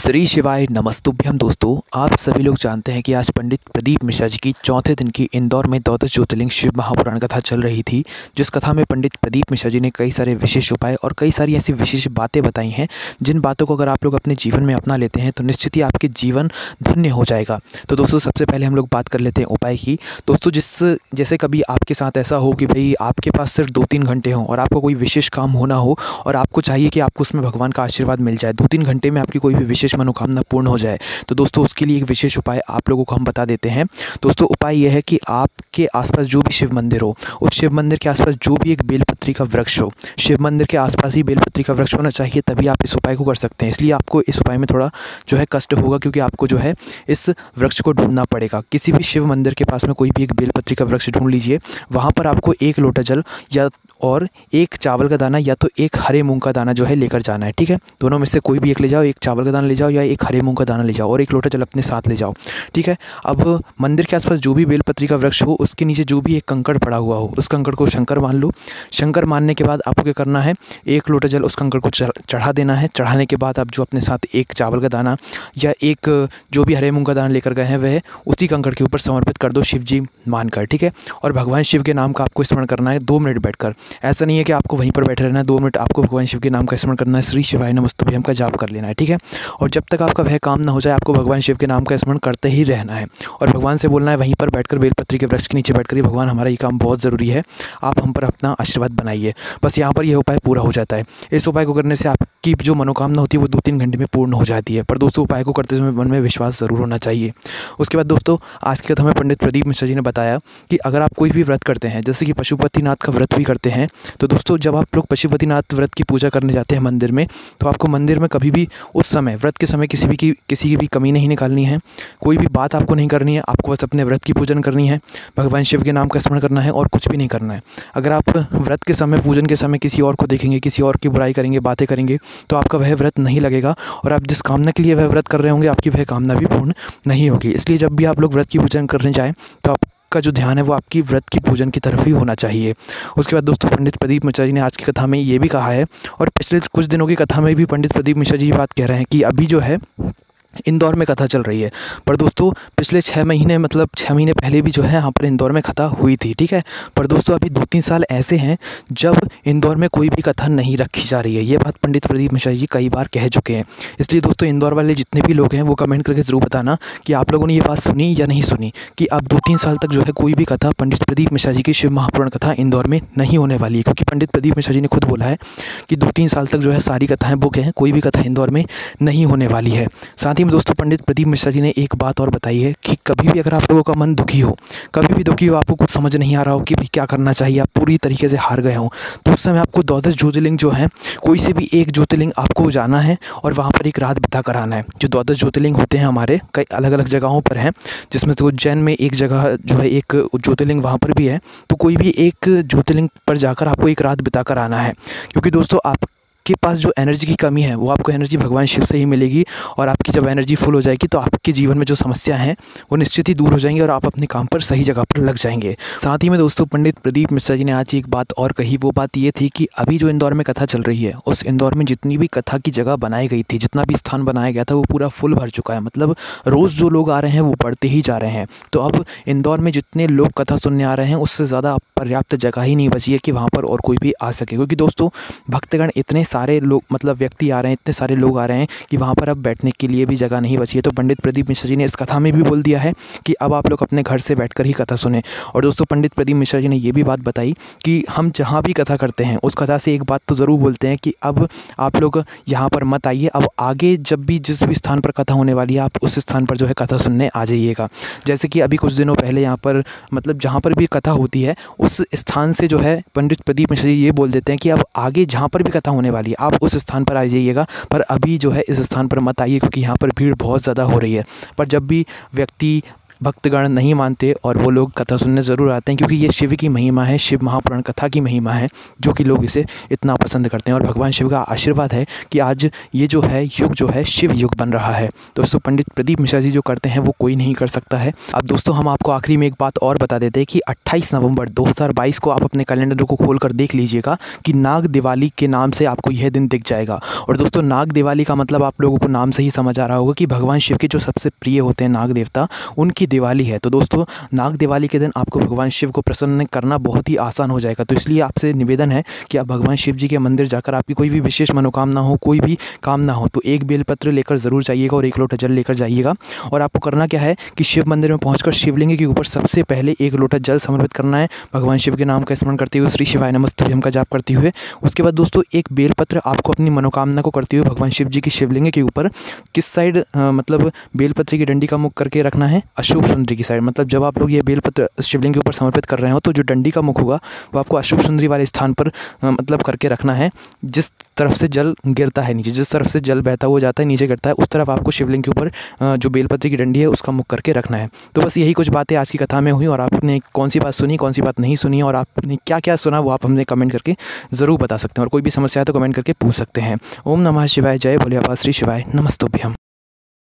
श्री शिवाय नमस्तुभ्यम। दोस्तों, आप सभी लोग जानते हैं कि आज पंडित प्रदीप मिश्रा जी की चौथे दिन की इंदौर में द्वादश ज्योतिर्लिंग शिव महापुराण कथा चल रही थी। जिस कथा में पंडित प्रदीप मिश्रा जी ने कई सारे विशेष उपाय और कई सारी ऐसी विशेष बातें बताई हैं, जिन बातों को अगर आप लोग अपने जीवन में अपना लेते हैं तो निश्चित ही आपके जीवन धन्य हो जाएगा। तो दोस्तों, सबसे पहले हम लोग बात कर लेते हैं उपाय की। दोस्तों, जैसे कभी आपके साथ ऐसा हो कि भाई आपके पास सिर्फ 2-3 घंटे हों और आपको कोई विशेष काम होना हो और आपको चाहिए कि आपको उसमें भगवान का आशीर्वाद मिल जाए, 2-3 घंटे में आपकी कोई भी विशेष मनोकामना पूर्ण हो जाए, तो दोस्तों उसके लिए एक विशेष उपाय आप लोगों को हम बता देते हैं। दोस्तों, उपाय यह है कि आपके आसपास जो भी शिव मंदिर हो, उस शिव मंदिर के आसपास जो भी एक बेलपत्री का वृक्ष हो, शिव मंदिर के आसपास ही बेलपत्री का वृक्ष होना चाहिए, तभी आप इस उपाय को कर सकते हैं। इसलिए आपको इस उपाय में थोड़ा जो है कष्ट होगा, क्योंकि आपको जो है इस वृक्ष को ढूंढना पड़ेगा। किसी भी शिव मंदिर के पास में कोई भी एक बेलपत्री का वृक्ष ढूंढ लीजिए। वहाँ पर आपको 1 लोटा जल या और 1 चावल का दाना या तो 1 हरे मूंग का दाना जो है लेकर जाना है। ठीक है, दोनों में से कोई भी एक ले जाओ, 1 चावल का दाना ले जाओ या 1 हरे मूंग का दाना ले जाओ और 1 लोटा जल अपने साथ ले जाओ। ठीक है, अब मंदिर के आसपास जो भी बेलपत्री का वृक्ष हो, उसके नीचे जो भी एक कंकड़ पड़ा हुआ हो, उस कंकड़ को शंकर मान लो। शंकर मानने के बाद आपको क्या करना है, 1 लोटा जल उस कंकड़ को चढ़ा देना है। चढ़ाने के बाद आप जो अपने साथ 1 चावल का दाना या 1 जो भी हरे मूंग का दाना लेकर गए हैं, वह उसी कंकड़ के ऊपर समर्पित कर दो शिव जी मानकर। ठीक है, और भगवान शिव के नाम का आपको स्मरण करना है 2 मिनट बैठकर। ऐसा नहीं है कि आपको वहीं पर बैठे रहना है, 2 मिनट आपको भगवान शिव के नाम का स्मरण करना है, श्री शिवाय नमस्तुभ्यम का जाप कर लेना है। ठीक है, और जब तक आपका वह काम ना हो जाए, आपको भगवान शिव के नाम का स्मरण करते ही रहना है और भगवान से बोलना है वहीं पर बैठकर, बेलपत्री के वृक्ष के नीचे बैठकर, भगवान हमारा ये काम बहुत ज़रूरी है, आप हम पर अपना आशीर्वाद बनाइए। बस यहाँ पर यह उपाय पूरा हो जाता है। इस उपाय को करने से आपकी जो मनोकामना होती है वो 2-3 घंटे में पूर्ण हो जाती है। पर दोस्तों, उपाय को करते समय मन में विश्वास ज़रूर होना चाहिए। उसके बाद दोस्तों, आज की कथा में पंडित प्रदीप मिश्रा जी ने बताया कि अगर आप कोई भी व्रत करते हैं, जैसे कि पशुपतिनाथ का व्रत भी करते हैं, तो दोस्तों जब आप लोग पशुपतिनाथ व्रत की पूजा करने जाते हैं मंदिर में, तो आपको मंदिर में कभी भी उस समय व्रत के समय किसी की भी कमी नहीं निकालनी है। कोई भी बात आपको नहीं करनी है, आपको बस अपने व्रत की पूजन करनी है, भगवान शिव के नाम का स्मरण करना है और कुछ भी नहीं करना है। अगर आप व्रत के समय, पूजन के समय किसी और को देखेंगे, किसी और की बुराई करेंगे, बातें करेंगे, तो आपका वह व्रत नहीं लगेगा और आप जिस कामना के लिए वह व्रत कर रहे होंगे, आपकी वह कामना भी पूर्ण नहीं होगी। इसलिए जब भी आप लोग व्रत की पूजन करने जाएँ, तो का जो ध्यान है वो आपकी व्रत की पूजन की तरफ ही होना चाहिए। उसके बाद दोस्तों, पंडित प्रदीप मिश्रा जी ने आज की कथा में ये भी कहा है, और पिछले कुछ दिनों की कथा में भी पंडित प्रदीप मिश्रा जी ये बात कह रहे हैं कि अभी जो है इंदौर में कथा चल रही है। पर दोस्तों, पिछले 6 महीने मतलब 6 महीने पहले भी जो है यहाँ पर इंदौर में कथा हुई थी। ठीक है, पर दोस्तों अभी 2-3 साल ऐसे हैं जब इंदौर में कोई भी कथा नहीं रखी जा रही है। ये बात पंडित प्रदीप मिश्रा जी कई बार कह चुके हैं। इसलिए दोस्तों, इंदौर वाले जितने भी लोग हैं वो कमेंट करके ज़रूर बताना कि आप लोगों ने ये बात सुनी या नहीं सुनी, कि अब 2-3 साल तक जो है कोई भी कथा, पंडित प्रदीप मिश्रा जी की शिव महापुराण कथा इंदौर में नहीं होने वाली है। क्योंकि पंडित प्रदीप मिश्रा जी ने खुद बोला है कि 2-3 साल तक जो है सारी कथाएँ बुक हैं, कोई भी कथा इंदौर में नहीं होने वाली है। साथ ही में दोस्तों, पंडित प्रदीप मिश्रा जी ने एक बात और बताई है कि कभी भी अगर आप लोगों का मन दुखी हो, कभी भी दुखी हो, आपको कुछ समझ नहीं आ रहा हो कि भाई क्या करना चाहिए, आप पूरी तरीके से हार गए हो, तो उस समय आपको द्वादश ज्योतिर्लिंग जो है, कोई से भी एक ज्योतिर्लिंग आपको जाना है और वहाँ पर एक रात बिता कर आना है। जो द्वादश ज्योतिर्लिंग होते हैं हमारे कई अलग अलग जगहों पर हैं, जिसमें से उज्जैन में एक जगह जो है एक ज्योतिर्लिंग वहाँ पर भी है। तो कोई भी एक ज्योतिर्लिंग पर जाकर आपको एक रात बिता कर आना है, क्योंकि दोस्तों आपके पास जो एनर्जी की कमी है वो आपको एनर्जी भगवान शिव से ही मिलेगी, और आपकी जब एनर्जी फुल हो जाएगी तो आपके जीवन में जो समस्या हैं वो निश्चित ही दूर हो जाएंगी और आप अपने काम पर सही जगह पर लग जाएंगे। साथ ही में दोस्तों, पंडित प्रदीप मिश्रा जी ने आज एक बात और कही। वो बात ये थी कि अभी जो इंदौर में कथा चल रही है, उस इंदौर में जितनी भी कथा की जगह बनाई गई थी, जितना भी स्थान बनाया गया था, वो पूरा फुल भर चुका है। मतलब रोज़ जो लोग आ रहे हैं वो बढ़ते ही जा रहे हैं। तो अब इंदौर में जितने लोग कथा सुनने आ रहे हैं, उससे ज़्यादा पर्याप्त जगह ही नहीं बची है कि वहाँ पर और कोई भी आ सके। क्योंकि दोस्तों, भक्तगण इतने सारे लोग, मतलब व्यक्ति आ रहे हैं, इतने सारे लोग आ रहे हैं कि वहाँ पर अब बैठने के लिए भी जगह नहीं बची है। तो पंडित प्रदीप मिश्रा जी ने इस कथा में भी बोल दिया है कि अब आप लोग अपने घर से बैठकर ही कथा सुने। और दोस्तों, पंडित प्रदीप मिश्रा जी ने ये भी बात बताई कि हम जहाँ भी कथा करते हैं, उस कथा से एक बात तो ज़रूर बोलते हैं कि अब आप लोग यहाँ पर मत आइए, अब आगे जब भी जिस भी स्थान पर कथा होने वाली है, आप उस स्थान पर जो है कथा सुनने आ जाइएगा। जैसे कि अभी कुछ दिनों पहले यहाँ पर, मतलब जहाँ पर भी कथा होती है, उस स्थान से जो है पंडित प्रदीप मिश्रा जी ये बोल देते हैं कि अब आगे जहाँ पर भी कथा होने वाली है, आप उस स्थान पर आ जाइएगा, पर अभी जो है इस स्थान पर मत आइए, क्योंकि यहाँ पर भीड़ बहुत ज़्यादा हो रही है। पर जब भी व्यक्ति भक्तगण नहीं मानते और वो लोग कथा सुनने ज़रूर आते हैं, क्योंकि ये शिव की महिमा है, शिव महापुराण कथा की महिमा है, जो कि लोग इसे इतना पसंद करते हैं। और भगवान शिव का आशीर्वाद है कि आज ये जो है युग जो है शिव युग बन रहा है। दोस्तों, पंडित प्रदीप मिश्रा जी जो करते हैं वो कोई नहीं कर सकता है। अब दोस्तों, हम आपको आखिरी में एक बात और बता देते हैं कि 28 नवंबर 2022 को आप अपने कैलेंडर को खोल कर देख लीजिएगा कि नाग दिवाली के नाम से आपको यह दिन दिख जाएगा। और दोस्तों, नाग दिवाली का मतलब आप लोगों को नाम से ही समझ आ रहा होगा कि भगवान शिव के जो सबसे प्रिय होते हैं नाग देवता, उनकी दिवाली है। तो दोस्तों, नाग दिवाली के दिन आपको भगवान शिव को प्रसन्न करना बहुत ही आसान हो जाएगा। तो इसलिए आपसे निवेदन है कि आप भगवान शिव जी के मंदिर जाकर आपकी कोई भी विशेष मनोकामना हो, कोई भी कामना हो, तो एक बेलपत्र लेकर ज़रूर जाइएगा और 1 लोटा जल लेकर जाइएगा। और आपको करना क्या है कि शिव मंदिर में पहुंचकर शिवलिंग के ऊपर सबसे पहले 1 लोटा जल समर्पित करना है, भगवान शिव के नाम का स्मरण करते हुए, श्री शिवाय नमस्तुभ्यम का जाप करते हुए। उसके बाद दोस्तों, एक बेलपत्र आपको अपनी मनोकामना को करते हुए भगवान शिव जी की शिवलिंग के ऊपर किस साइड मतलब बेलपत्र की डंडी का मुख करके रखना है, अशोक सुंदरी की साइड। मतलब जब आप लोग ये बेलपत्र शिवलिंग के ऊपर समर्पित कर रहे हो तो जो डंडी का मुख होगा वो आपको अशोक सुंदरी वाले स्थान पर मतलब करके रखना है। जिस तरफ से जल गिरता है नीचे, जिस तरफ से जल बहता हुआ जाता है नीचे गिरता है, उस तरफ आपको शिवलिंग के ऊपर जो बेलपत्र की डंडी है उसका मुख करके रखना है। तो बस यही कुछ बातें आज की कथा में हुई। और आपने कौन सी बात सुनी, कौन सी बात नहीं सुनी, और आपने क्या क्या सुना, वो आप हमें कमेंट करके ज़रूर बता सकते हैं। और कोई भी समस्या है तो कमेंट करके पूछ सकते हैं। ओम नमः शिवाय, जय भोले बाबा, श्री शिवाय नमस्तुभ्यम।